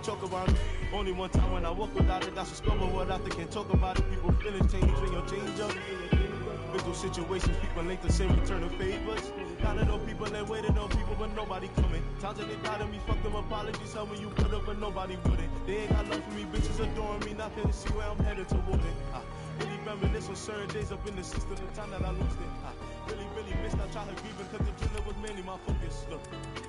choke about it. Only one time when I walk without it, that's a scope of what I think can't talk about it. People feelings change when you change up. Been through situations, people ain't the same, return of favors. Gotta know people and waiting on people, but nobody coming. Times that they doubted me, fuck them apologies, tell me you put up, but nobody wouldn't. They ain't got love for me, bitches adoring me, not gonna see where I'm headed toward it. Really reminisce on certain days up in the system, the time that I lost it. Really missed, I tried to grieve because the drilling was mainly my focus. Look,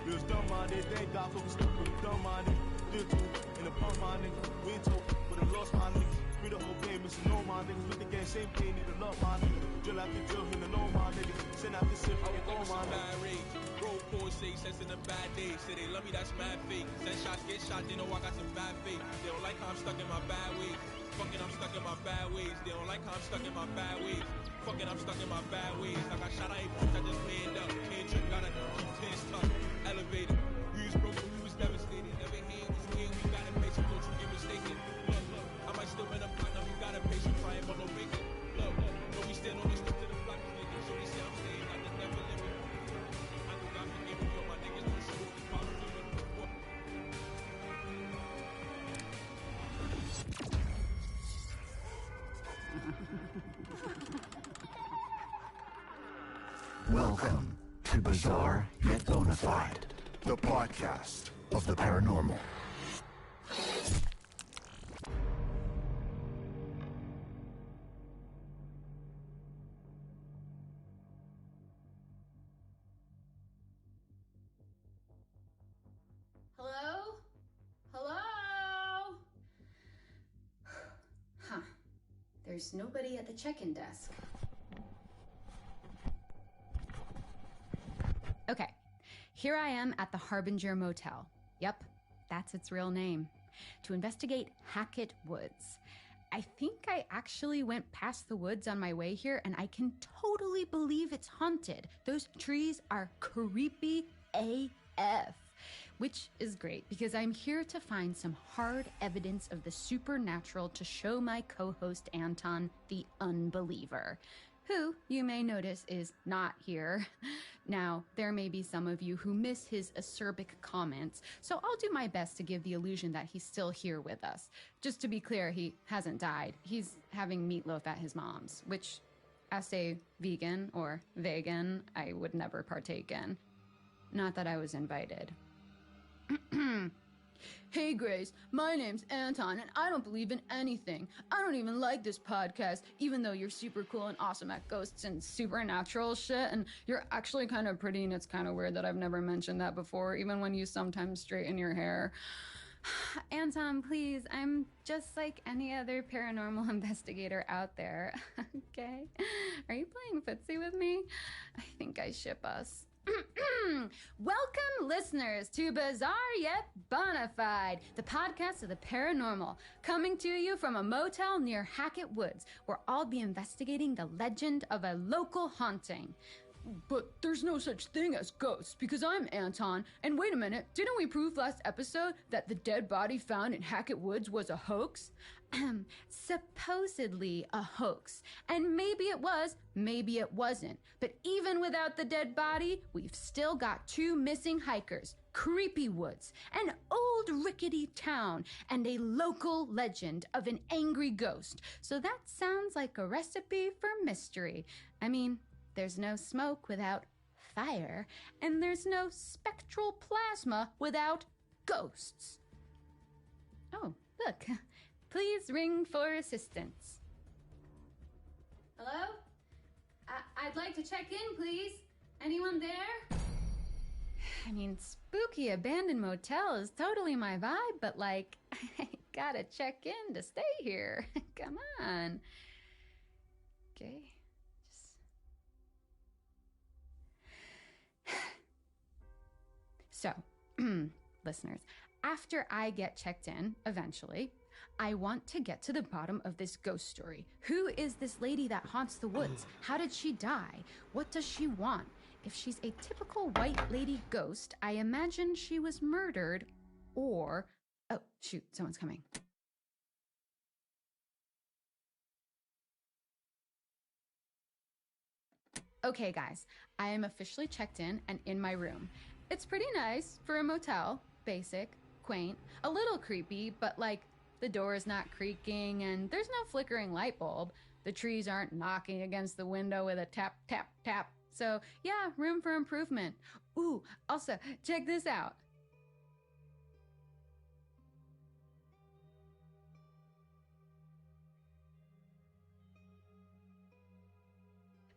we was dumb-minded, they ain't God focused, we was dumb-minded. Did too, in the pump, my niggas, we ain't told, but I lost my niggas. We the whole game, missing all my niggas, with the gang, same pain, need to love my niggas. Drill after drill, hitting all my niggas, sin after sin, fucking all my niggas. Roll Porsche, sense in a bad day. Say they love me, that's mad fake. Send shots, get shot, they know I got some bad faith. They don't like how I'm stuck in my bad ways. Fucking, I'm stuck in my bad ways. They don't like how I'm stuck in my bad ways. Fucking, I'm stuck in my bad ways. I got shot, I ain't bitch, I just manned up. Can't trip, gotta keep tense tough. Elevated, we was broken, we was devastated. Never hand was here, we got impatient, don't you get mistaken. Look, I might still win a partner, we got impatient, crying for no bacon. Look, but we stand on the street to the block, making sure they say I'm staying like the never living. I think God forgive me, all my niggas don't show the power to me. Welcome to Bizarre Yet Bonafide, the podcast of the paranormal. Hello? Hello? Huh. There's nobody at the check-in desk. Okay, here I am at the Harbinger Motel. Yep, that's its real name. To investigate Hackett Woods. I think I actually went past the woods on my way here, and I can totally believe it's haunted. Those trees are creepy AF. Which is great, because I'm here to find some hard evidence of the supernatural to show my co-host Anton the unbeliever, who, you may notice, is not here. Now, there may be some of you who miss his acerbic comments, so I'll do my best to give the illusion that he's still here with us. Just to be clear, he hasn't died. He's having meatloaf at his mom's, which, as a vegan or vegan, I would never partake in. Not that I was invited. Hey Grace, my name's Anton, and I don't believe in anything. I don't even like this podcast, even though you're super cool and awesome at ghosts and supernatural shit, and you're actually kind of pretty, and it's kind of weird that I've never mentioned that before, even when you sometimes straighten your hair. Anton, please, I'm just like any other paranormal investigator out there, okay? Are you playing footsie with me? I think I ship us. Welcome, listeners, to Bizarre Yet Bonafide, the podcast of the paranormal, coming to you from a motel near Hackett Woods, where I'll be investigating the legend of a local haunting. But there's no such thing as ghosts, because I'm Anton, and wait a minute, didn't we prove last episode that the dead body found in Hackett Woods was a hoax? Supposedly a hoax. And maybe it was, maybe it wasn't. But even without the dead body, we've still got two missing hikers, creepy woods, an old rickety town, and a local legend of an angry ghost. So that sounds like a recipe for mystery. I mean, there's no smoke without fire, and there's no spectral plasma without ghosts. Oh, look. Please ring for assistance. Hello? I'd like to check in, please. Anyone there? I mean, spooky abandoned motel is totally my vibe, but like, I gotta check in to stay here. Come on. Okay. So, listeners, after I get checked in, eventually, I want to get to the bottom of this ghost story. Who is this lady that haunts the woods? How did she die? What does she want? If she's a typical white lady ghost, I imagine she was murdered or... Oh, shoot, someone's coming. Okay, guys, I am officially checked in and in my room. It's pretty nice for a motel, basic, quaint, a little creepy, but like the door is not creaking and there's no flickering light bulb. The trees aren't knocking against the window with a tap, tap, tap. So yeah, room for improvement. Ooh, also, check this out.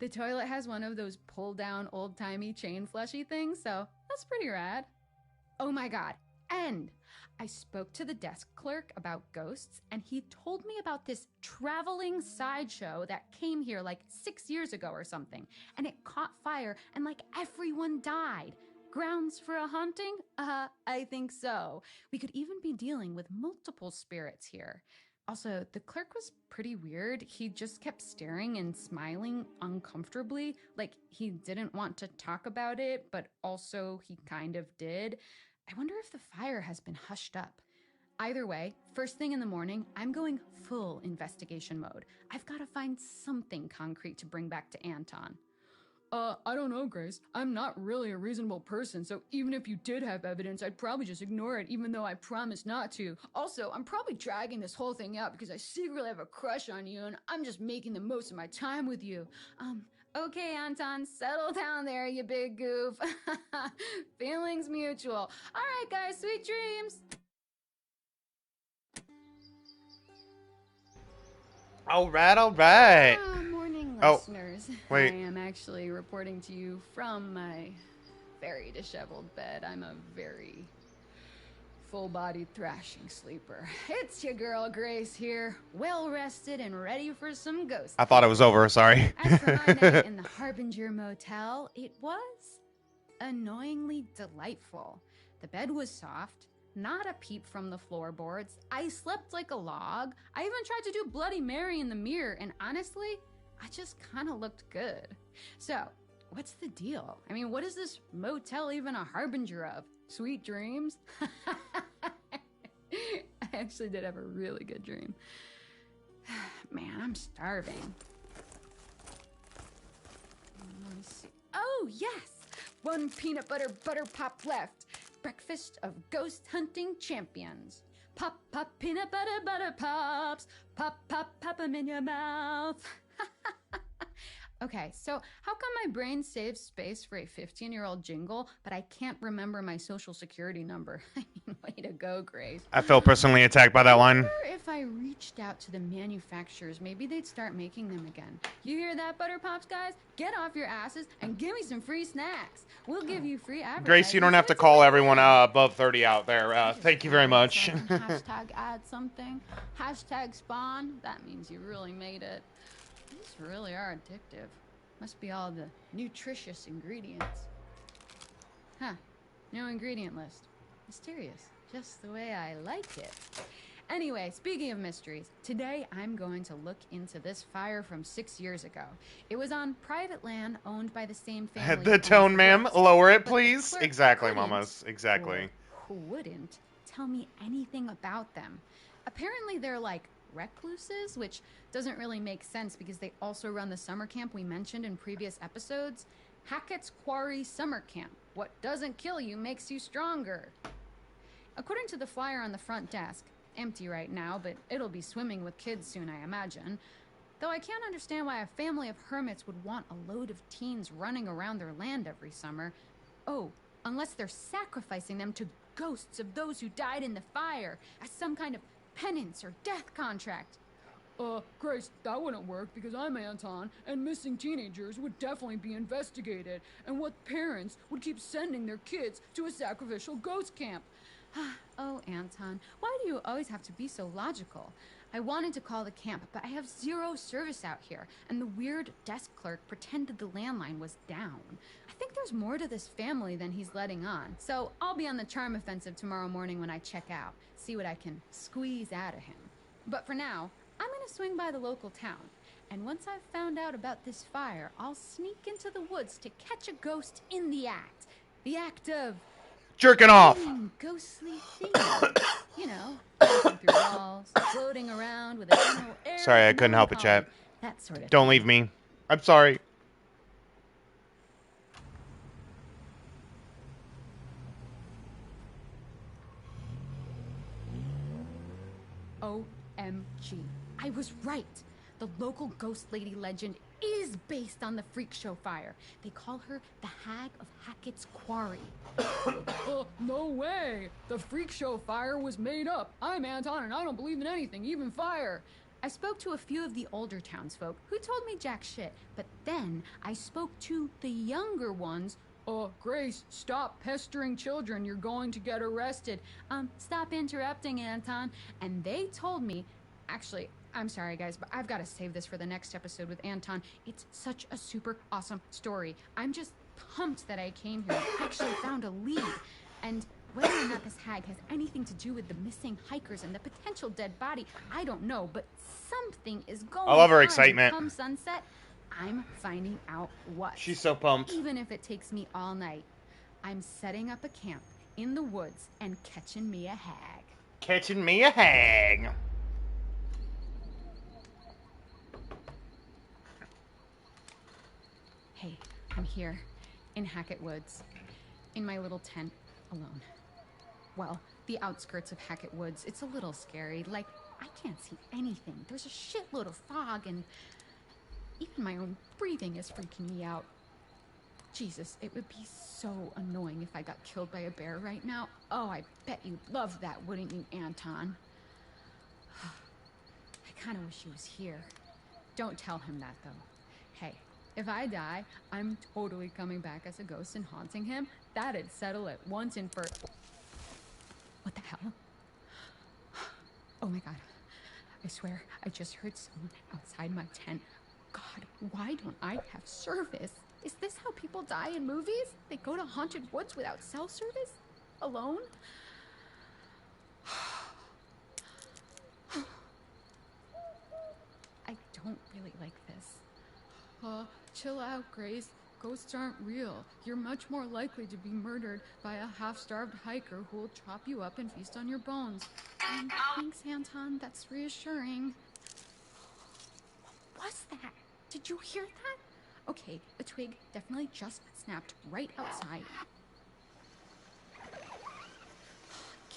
The toilet has one of those pull-down old-timey chain flushy things, so that's pretty rad. Oh my god, and I spoke to the desk clerk about ghosts, and he told me about this traveling sideshow that came here like 6 years ago or something, and it caught fire and like everyone died. Grounds for a haunting? I think so. We could even be dealing with multiple spirits here. Also, the clerk was pretty weird. He just kept staring and smiling uncomfortably, like he didn't want to talk about it, but also he kind of did. I wonder if the fire has been hushed up. Either way, first thing in the morning, I'm going full investigation mode. I've got to find something concrete to bring back to Anton. I don't know, Grace. I'm not really a reasonable person, so even if you did have evidence, I'd probably just ignore it, even though I promised not to. Also, I'm probably dragging this whole thing out because I secretly have a crush on you, and I'm just making the most of my time with you. Okay, Anton, settle down there, you big goof. Feelings mutual. All right, guys, sweet dreams. All right. Morning, Oh, listeners. wait. I am actually reporting to you from my very disheveled bed. I'm a very full-bodied thrashing sleeper. It's your girl Grace here, well-rested and ready for some ghosts. I thought it was over. Sorry. As for my night in the Harbinger Motel, it was annoyingly delightful. The bed was soft, not a peep from the floorboards. I slept like a log. I even tried to do Bloody Mary in the mirror, and honestly, I just kind of looked good. So, what's the deal? I mean, what is this motel even a harbinger of? Sweet dreams? I actually did have a really good dream. Man, I'm starving. Let me see. Oh, yes! One peanut butter pop left. Breakfast of ghost hunting champions. Pop, pop, peanut butter pops. Pop, pop 'em in your mouth. Okay, so how come my brain saves space for a 15-year-old jingle, but I can't remember my social security number? I mean, way to go, Grace. I feel personally attacked by that line. I wonder if I reached out to the manufacturers, maybe they'd start making them again. You hear that, Butter Pops, guys? Get off your asses and give me some free snacks. We'll give you free advertising. Grace, you don't have to call everyone above 30 out there. Thank you very much. Hashtag add something. Hashtag spawn. That means you really made it. These really are addictive. Must be all the nutritious ingredients. Huh. No ingredient list. Mysterious. Just the way I like it. Anyway, speaking of mysteries, today I'm going to look into this fire from 6 years ago. It was on private land owned by the same family. The tone, ma'am. Lower it, But the please. clerk Exactly, couldn't, mamas. Exactly. or who wouldn't tell me anything about them. Apparently they're like recluses, which doesn't really make sense because they also run the summer camp we mentioned in previous episodes. Hackett's Quarry Summer Camp. What doesn't kill you makes you stronger. According to the flyer on the front desk, empty right now, but it'll be swimming with kids soon, I imagine. Though I can't understand why a family of hermits would want a load of teens running around their land every summer. Oh, unless they're sacrificing them to ghosts of those who died in the fire as some kind of penance or death contract. Grace, that wouldn't work because I'm Anton, and missing teenagers would definitely be investigated. And what parents would keep sending their kids to a sacrificial ghost camp? Oh, Anton, why do you always have to be so logical? I wanted to call the camp, but I have zero service out here, and the weird desk clerk pretended the landline was down. I think there's more to this family than he's letting on, so I'll be on the charm offensive tomorrow morning when I check out, see what I can squeeze out of him. But for now, I'm gonna swing by the local town, and once I've found out about this fire, I'll sneak into the woods to catch a ghost in the act. The act of Jerking off. ghostly things. You know, passing through walls, floating around with a general air. Sorry, I of couldn't help it, melancholy. chat. That sort of Don't thing. leave me. I'm sorry. OMG. I was right. The local ghost lady legend is based on the freak show fire. They call her the Hag of Hackett's Quarry. No way. The freak show fire was made up. I'm Anton and I don't believe in anything, even fire. I spoke to a few of the older townsfolk who told me jack shit, but then I spoke to the younger ones. Grace, stop pestering children. You're going to get arrested. Stop interrupting, Anton. And they told me, actually, I'm sorry, guys, but I've got to save this for the next episode with Anton. It's such a super awesome story. I'm just pumped that I came here and actually found a lead. And whether or not this hag has anything to do with the missing hikers and the potential dead body, I don't know, but something is going on. I love her excitement. Come sunset, I'm finding out what. She's so pumped. Even if it takes me all night, I'm setting up a camp in the woods and catching me a hag. Catching me a hag. Hey, I'm here in Hackett Woods, in my little tent, alone. Well, the outskirts of Hackett Woods, it's a little scary. Like, I can't see anything. There's a shitload of fog, and even my own breathing is freaking me out. Jesus, it would be so annoying if I got killed by a bear right now. Oh, I bet you'd love that, wouldn't you, Anton? I kind of wish he was here. Don't tell him that, though. Hey, if I die, I'm totally coming back as a ghost and haunting him. That'd settle it once and for... What the hell? Oh my god. I swear, I just heard someone outside my tent. God, why don't I have service? Is this how people die in movies? They go to haunted woods without cell service? Alone? I don't really like this. Chill out, Grace. Ghosts aren't real. You're much more likely to be murdered by a half-starved hiker who will chop you up and feast on your bones. Thanks, Anton. That's reassuring. What was that? Did you hear that? Okay, a twig definitely just snapped right outside.